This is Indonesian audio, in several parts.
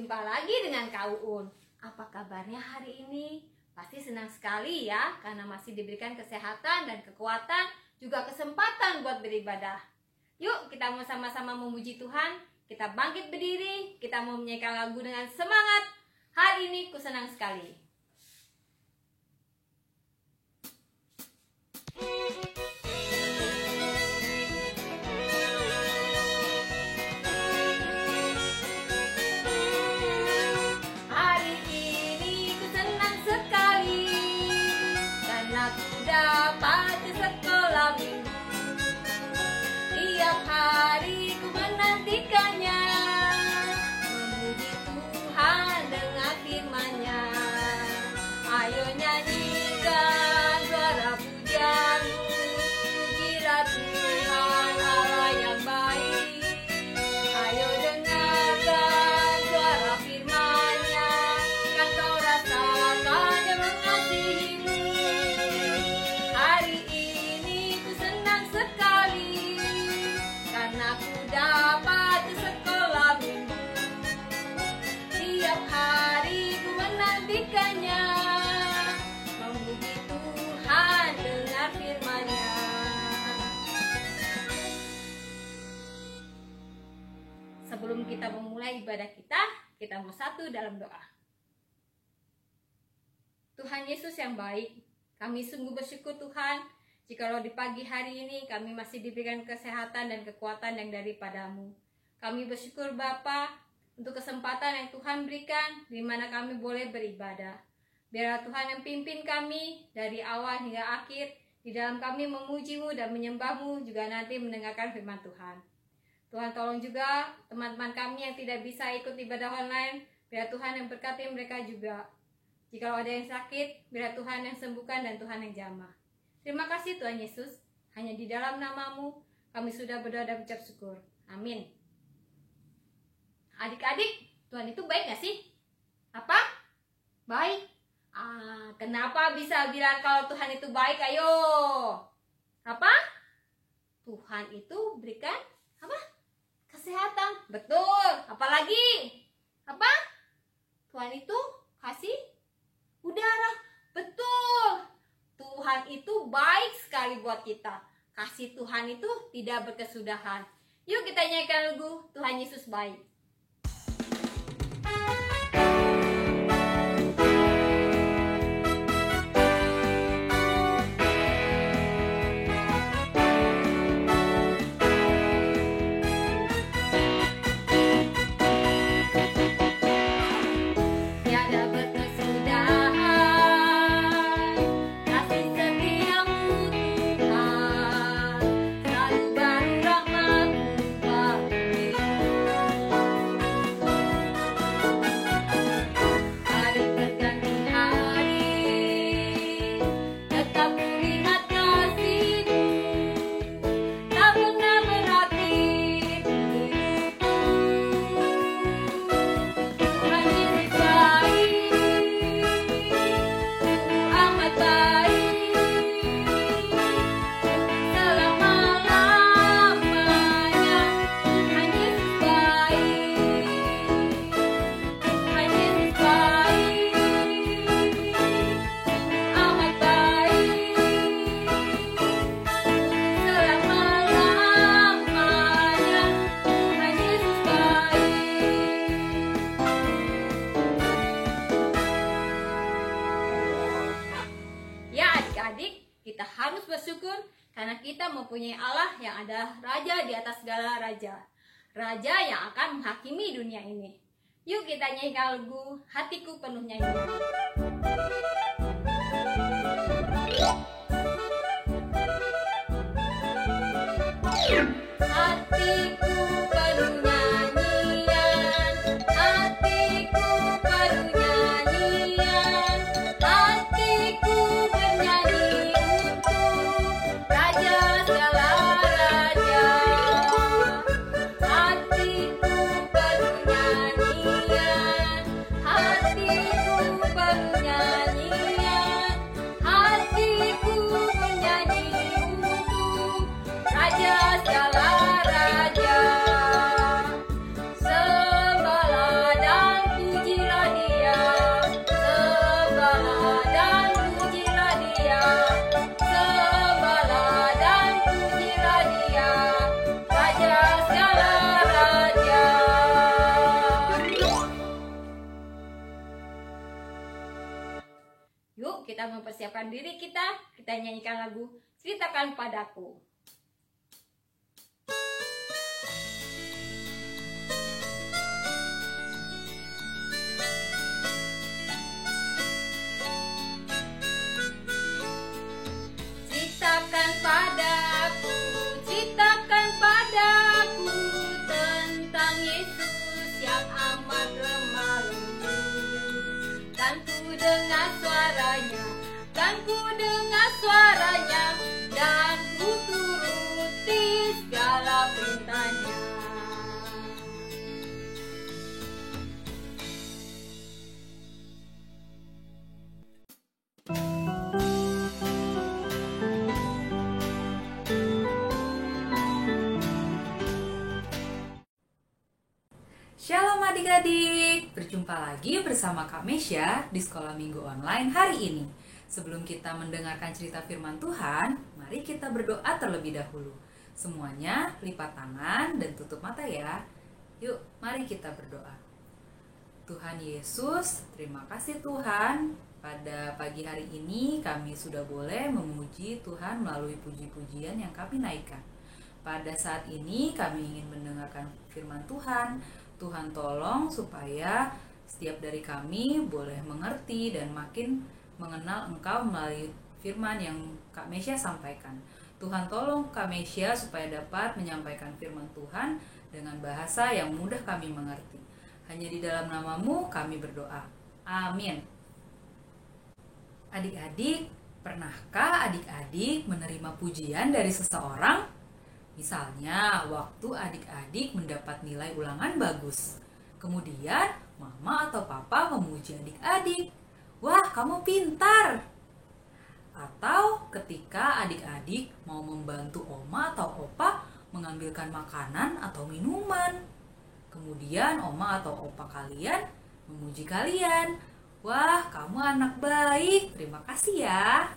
Jumpa lagi dengan Kak Uun. Apa kabarnya hari ini? Pasti senang sekali ya, karena masih diberikan kesehatan dan kekuatan, juga kesempatan buat beribadah. Yuk kita mau sama-sama memuji Tuhan. Kita bangkit berdiri, kita mau menyanyikan lagu dengan semangat. Hari ini ku senang sekali. Dapat ke sekolah minggu, tiap hari ku menantikannya, memuji Tuhan dengan firman-Nya. Ayo nyanyikan suara pujianmu, pujilah Tuhan Allah yang baik. Ayo dengarkan suara firman-Nya, yang kau rasakan Dia mengasihimu. Hari ini ku senang sekali, karena ku dapat ke sekolah minggu. Tiap hari ku menantikannya, memuji Tuhan dengan firman-Nya. Sebelum kita memulai ibadah kita mau satu dalam doa. Tuhan Yesus yang baik, kami sungguh bersyukur Tuhan, jikalau di pagi hari ini kami masih diberikan kesehatan dan kekuatan yang daripada-Mu. Kami bersyukur Bapa untuk kesempatan yang Tuhan berikan, di mana kami boleh beribadah. Biarlah Tuhan yang pimpin kami dari awal hingga akhir, di dalam kami memuji-Mu dan menyembah-Mu, juga nanti mendengarkan firman Tuhan. Tuhan tolong juga teman-teman kami yang tidak bisa ikut ibadah online, biar Tuhan yang berkati mereka juga. Jikalau ada yang sakit, biar Tuhan yang sembuhkan dan Tuhan yang jamah. Terima kasih Tuhan Yesus, hanya di dalam nama-Mu kami sudah berdoa dan ucap syukur. Amin. Adik-adik, Tuhan itu baik gak sih? Apa? Baik. Kenapa bisa bilang kalau Tuhan itu baik? Ayo. Apa? Tuhan itu berikan apa? Kesehatan. Betul. Apalagi? Apa? Tuhan itu kasih udara. Betul. Tuhan itu baik sekali buat kita. Kasih Tuhan itu tidak berkesudahan. Yuk kita nyanyikan lagu Tuhan Yesus baik. Kita harus bersyukur karena kita mempunyai Allah yang adalah Raja di atas segala raja. Raja yang akan menghakimi dunia ini. Yuk kita nyanyikan lagu Hatiku Penuh Nyanyian. Hatiku penuh nyanyian, hatiku penuh nyanyian, hatiku bernyanyi untuk Raja segala raja. Hatiku penuh nyanyian, hatiku penuh nyanyian, hatiku bernyanyi untuk Raja segala raja. mempersiapkan diri kita nyanyikan lagu Ceritakan Padaku. Ceritakan padaku, ceritakan padaku tentang Yesus yang amat lemah lembut. Kan ku dengar suaranya, kan ku dengar suaranya, dan ku turuti segala perintahnya. Shalom adik-adik, berjumpa lagi bersama Kak Mesya di Sekolah Minggu Online hari ini. Sebelum kita mendengarkan cerita firman Tuhan, mari kita berdoa terlebih dahulu. Semuanya lipat tangan dan tutup mata ya. Yuk, mari kita berdoa. Tuhan Yesus, terima kasih Tuhan. Pada pagi hari ini kami sudah boleh memuji Tuhan melalui puji-pujian yang kami naikkan. Pada saat ini kami ingin mendengarkan firman Tuhan. Tuhan tolong supaya setiap dari kami boleh mengerti dan makin mengenal Engkau melalui firman yang Kak Mesya sampaikan. Tuhan tolong Kak Mesya supaya dapat menyampaikan firman Tuhan dengan bahasa yang mudah kami mengerti. Hanya di dalam nama-Mu kami berdoa. Amin. Adik-adik, pernahkah adik-adik menerima pujian dari seseorang? Misalnya, waktu adik-adik mendapat nilai ulangan bagus. Kemudian, mama atau papa memuji adik-adik. Wah, kamu pintar! Atau ketika adik-adik mau membantu oma atau opa mengambilkan makanan atau minuman. Kemudian, oma atau opa kalian memuji kalian. Wah, kamu anak baik, terima kasih ya.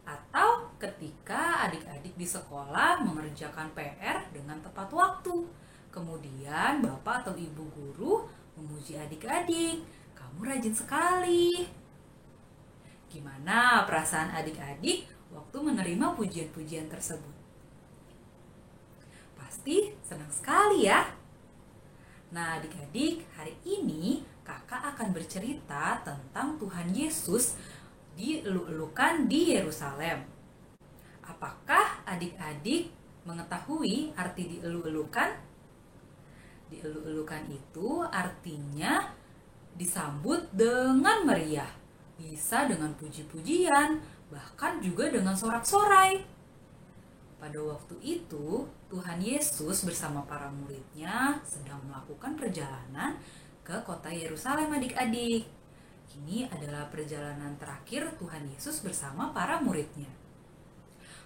Atau ketika adik-adik di sekolah mengerjakan PR dengan tepat waktu. Kemudian bapak atau ibu guru memuji adik-adik, kamu rajin sekali. Gimana perasaan adik-adik waktu menerima pujian-pujian tersebut? Pasti senang sekali ya. Nah adik-adik, hari ini kakak akan bercerita tentang Tuhan Yesus dieluk-elukan di Yerusalem. Apakah adik-adik mengetahui arti dieluk-elukan? Dieluk-elukan itu artinya disambut dengan meriah, bisa dengan puji-pujian, bahkan juga dengan sorak-sorai. Pada waktu itu, Tuhan Yesus bersama para muridnya sedang melakukan perjalanan ke kota Yerusalem adik-adik. Ini adalah perjalanan terakhir Tuhan Yesus bersama para muridnya.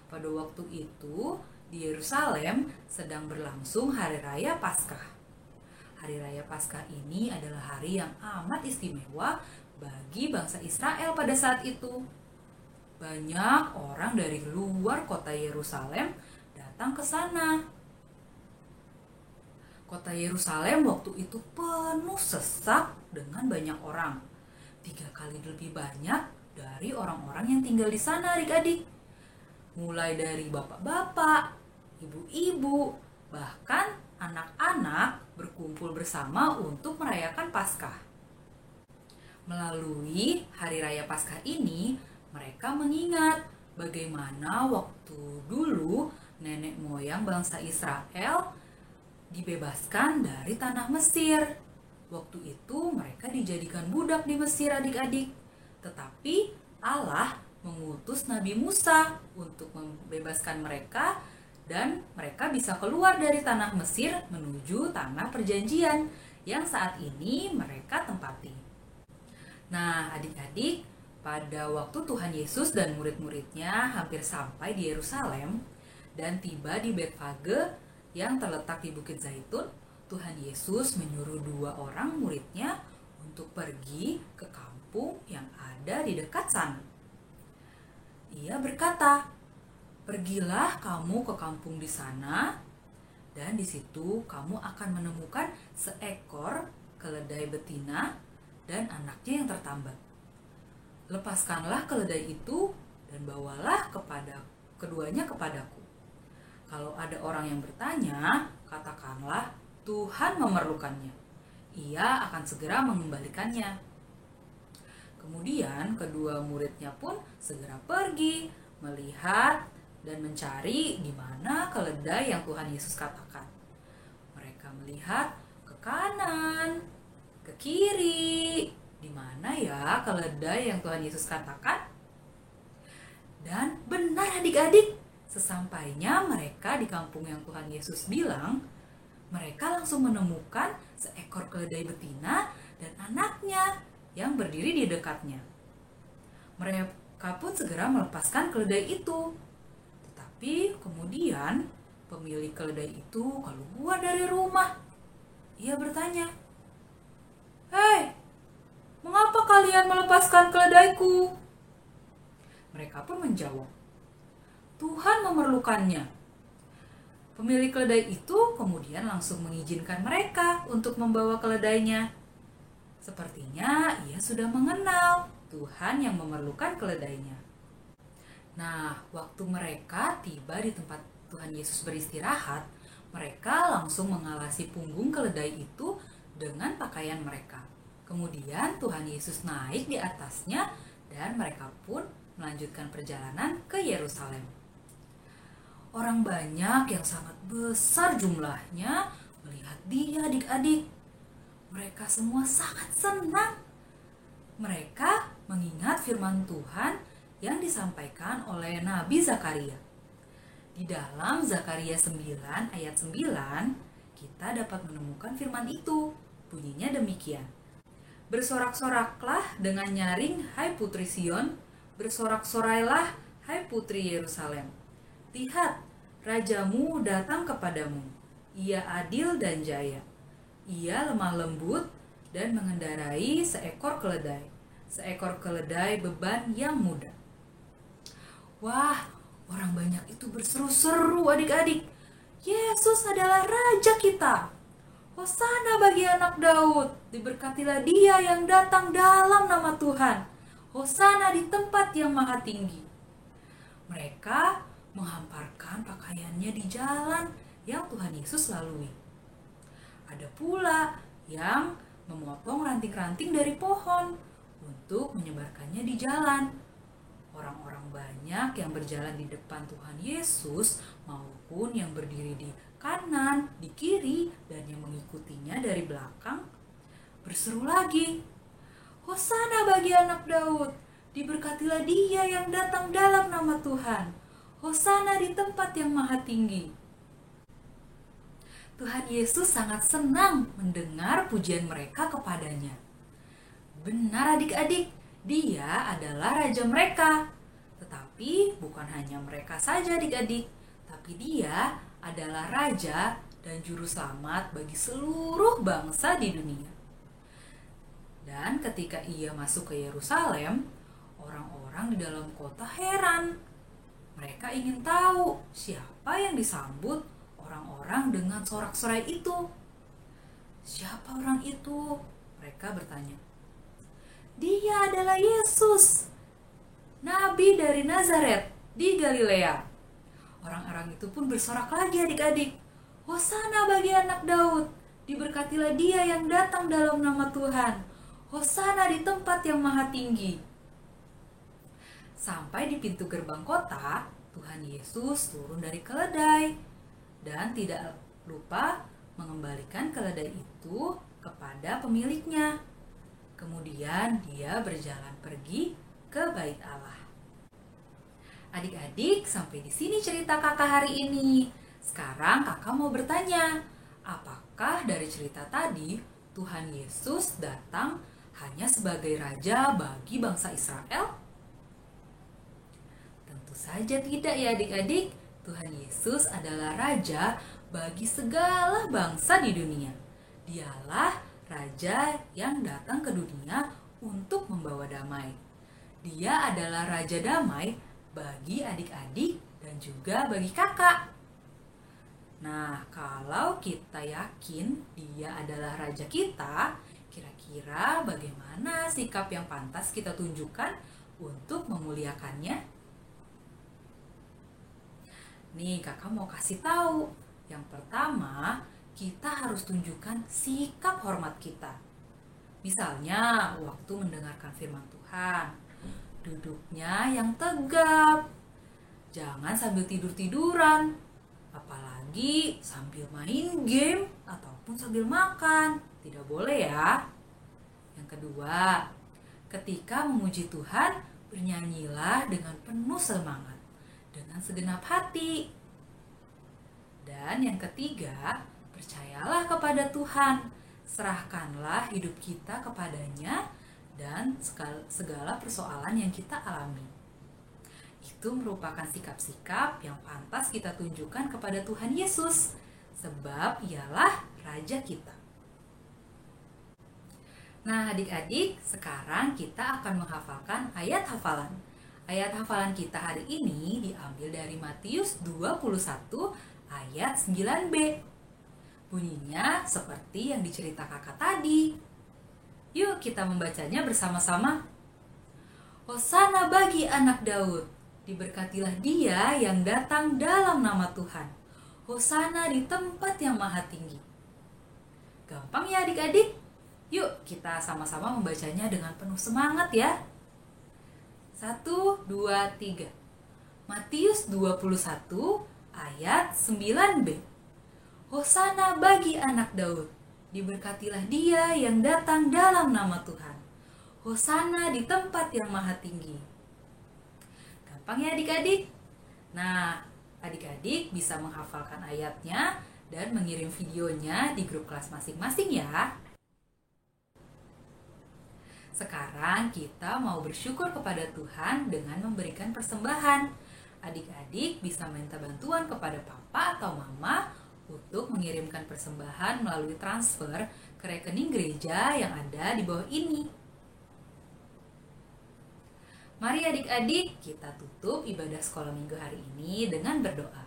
Pada waktu itu, di Yerusalem sedang berlangsung Hari Raya Paskah. Hari Raya Paskah ini adalah hari yang amat istimewa bagi bangsa Israel pada saat itu. Banyak orang dari luar kota Yerusalem datang ke sana. Kota Yerusalem waktu itu penuh sesak dengan banyak orang. 3 kali lebih banyak dari orang-orang yang tinggal di sana adik-adik. Mulai dari bapak-bapak, ibu-ibu, bahkan anak-anak berkumpul bersama untuk merayakan Paskah. Melalui Hari Raya Paskah ini, mereka mengingat bagaimana waktu dulu nenek moyang bangsa Israel dibebaskan dari tanah Mesir. Waktu itu mereka dijadikan budak di Mesir adik-adik. Tetapi Allah mengutus Nabi Musa untuk membebaskan mereka dan mereka bisa keluar dari tanah Mesir menuju tanah perjanjian yang saat ini mereka tempati. Nah adik-adik, pada waktu Tuhan Yesus dan murid-muridnya hampir sampai di Yerusalem dan tiba di Betfage yang terletak di Bukit Zaitun, Tuhan Yesus menyuruh 2 orang muridnya untuk pergi ke kampung yang ada di dekat sana. Ia berkata, "Pergilah kamu ke kampung di sana, dan di situ kamu akan menemukan seekor keledai betina dan anaknya yang tertambat. Lepaskanlah keledai itu dan bawalah keduanya kepadaku. Kalau ada orang yang bertanya, katakanlah, Tuhan memerlukannya. Ia akan segera mengembalikannya. Kemudian kedua muridnya pun segera pergi, melihat dan mencari di mana keledai yang Tuhan Yesus katakan. Mereka melihat ke kanan, ke kiri, di mana ya keledai yang Tuhan Yesus katakan? Dan benar adik-adik, sesampainya mereka di kampung yang Tuhan Yesus bilang, mereka langsung menemukan seekor keledai betina dan anaknya yang berdiri di dekatnya. Mereka pun segera melepaskan keledai itu. Tetapi kemudian pemilik keledai itu keluar dari rumah. Ia bertanya, "Hei, mengapa kalian melepaskan keledaiku?" Mereka pun menjawab, "Tuhan memerlukannya." Pemilik keledai itu kemudian langsung mengizinkan mereka untuk membawa keledainya. Sepertinya ia sudah mengenal Tuhan yang memerlukan keledainya. Nah, waktu mereka tiba di tempat Tuhan Yesus beristirahat, mereka langsung mengalasi punggung keledai itu dengan pakaian mereka. Kemudian Tuhan Yesus naik di atasnya dan mereka pun melanjutkan perjalanan ke Yerusalem. Orang banyak yang sangat besar jumlahnya melihat dia adik-adik. Mereka semua sangat senang. Mereka mengingat firman Tuhan yang disampaikan oleh Nabi Zakaria. Di dalam Zakaria 9 ayat 9, kita dapat menemukan firman itu. Bunyinya demikian. Bersorak-soraklah dengan nyaring, hai putri Sion. Bersorak-sorailah, hai putri Yerusalem. Lihat, rajamu datang kepadamu. Ia adil dan jaya. Ia lemah lembut dan mengendarai seekor keledai beban yang mudah. Wah, orang banyak itu berseru-seru adik-adik. Yesus adalah Raja kita. Hosana bagi anak Daud. Diberkatilah dia yang datang dalam nama Tuhan. Hosana di tempat yang maha tinggi. Mereka menghamparkan pakaiannya di jalan yang Tuhan Yesus lalui. Ada pula yang memotong ranting-ranting dari pohon untuk menyebarkannya di jalan. Orang-orang banyak yang berjalan di depan Tuhan Yesus maupun yang berdiri di kanan, di kiri, dan yang mengikutinya dari belakang berseru lagi, Hosana bagi anak Daud, diberkatilah dia yang datang dalam nama Tuhan. Hosana di tempat yang maha tinggi. Tuhan Yesus sangat senang mendengar pujian mereka kepadanya. Benar adik-adik, dia adalah Raja mereka. Tetapi bukan hanya mereka saja adik-adik, tapi dia adalah Raja dan Juru Selamat bagi seluruh bangsa di dunia. Dan ketika ia masuk ke Yerusalem, orang-orang di dalam kota heran. Mereka ingin tahu siapa yang disambut orang-orang dengan sorak-sorai itu. Siapa orang itu? Mereka bertanya. Dia adalah Yesus, Nabi dari Nazaret di Galilea. Orang-orang itu pun bersorak lagi adik-adik. Hosana bagi anak Daud, diberkatilah dia yang datang dalam nama Tuhan. Hosana di tempat yang maha tinggi. Sampai di pintu gerbang kota, Tuhan Yesus turun dari keledai dan tidak lupa mengembalikan keledai itu kepada pemiliknya. Kemudian dia berjalan pergi ke Bait Allah. Adik-adik, sampai di sini cerita kakak hari ini. Sekarang kakak mau bertanya, apakah dari cerita tadi Tuhan Yesus datang hanya sebagai raja bagi bangsa Israel? Tentu saja tidak ya adik-adik. Tuhan Yesus adalah raja bagi segala bangsa di dunia. Dialah raja yang datang ke dunia untuk membawa damai. Dia adalah raja damai bagi adik-adik dan juga bagi kakak. Nah, kalau kita yakin dia adalah raja kita Kira-kira bagaimana sikap yang pantas kita tunjukkan untuk memuliakannya? Nih, kakak mau kasih tahu. Yang pertama, kita harus tunjukkan sikap hormat kita. Misalnya, waktu mendengarkan firman Tuhan, duduknya yang tegap. Jangan sambil tidur-tiduran, apalagi sambil main game ataupun sambil makan. Tidak boleh ya. Yang kedua, ketika memuji Tuhan, bernyanyilah dengan penuh semangat, dengan segenap hati. Dan yang ketiga, percayalah kepada Tuhan. Serahkanlah hidup kita kepadanya dan segala persoalan yang kita alami. Itu merupakan sikap-sikap yang pantas kita tunjukkan kepada Tuhan Yesus, sebab ialah Raja kita. Nah, adik-adik, sekarang kita akan menghafalkan ayat hafalan. Ayat hafalan kita hari ini diambil dari Matius 21 ayat 9b. Bunyinya seperti yang dicerita kakak tadi. Yuk kita membacanya bersama-sama. Hosana bagi anak Daud, diberkatilah dia yang datang dalam nama Tuhan. Hosana di tempat yang maha tinggi. Gampang ya adik-adik? Yuk kita sama-sama membacanya dengan penuh semangat ya. 1, 2, 3. Matius 21 ayat 9b. Hosana bagi anak Daud, diberkatilah dia yang datang dalam nama Tuhan. Hosana di tempat yang maha tinggi. Gampang ya adik-adik? Nah, adik-adik bisa menghafalkan ayatnya dan mengirim videonya di grup kelas masing-masing ya. Sekarang kita mau bersyukur kepada Tuhan dengan memberikan persembahan. Adik-adik bisa minta bantuan kepada papa atau mama untuk mengirimkan persembahan melalui transfer ke rekening gereja yang ada di bawah ini. Mari adik-adik kita tutup ibadah sekolah minggu hari ini dengan berdoa.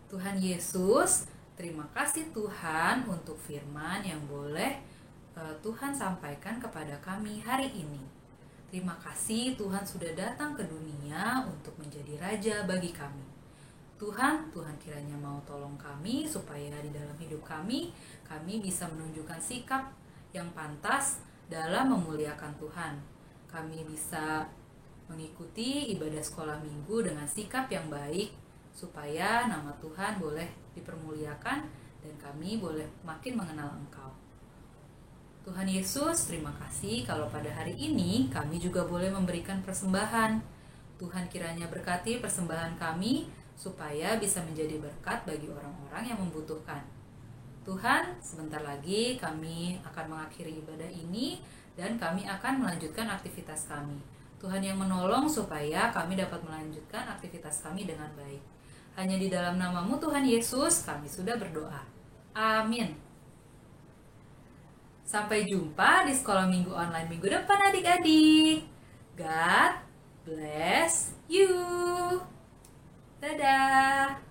Tuhan Yesus, terima kasih Tuhan untuk firman yang boleh Tuhan sampaikan kepada kami hari ini. Terima kasih Tuhan sudah datang ke dunia untuk menjadi Raja bagi kami. Tuhan kiranya mau tolong kami supaya di dalam hidup kami bisa menunjukkan sikap yang pantas dalam memuliakan Tuhan. Kami bisa mengikuti ibadah sekolah minggu dengan sikap yang baik supaya nama Tuhan boleh dipermuliakan dan kami boleh makin mengenal Engkau. Tuhan Yesus, terima kasih kalau pada hari ini kami juga boleh memberikan persembahan. Tuhan kiranya berkati persembahan kami supaya bisa menjadi berkat bagi orang-orang yang membutuhkan. Tuhan, sebentar lagi kami akan mengakhiri ibadah ini dan kami akan melanjutkan aktivitas kami. Tuhan yang menolong supaya kami dapat melanjutkan aktivitas kami dengan baik. Hanya di dalam nama-Mu Tuhan Yesus kami sudah berdoa. Amin. Sampai jumpa di sekolah minggu online minggu depan adik-adik. God bless you. Dadah.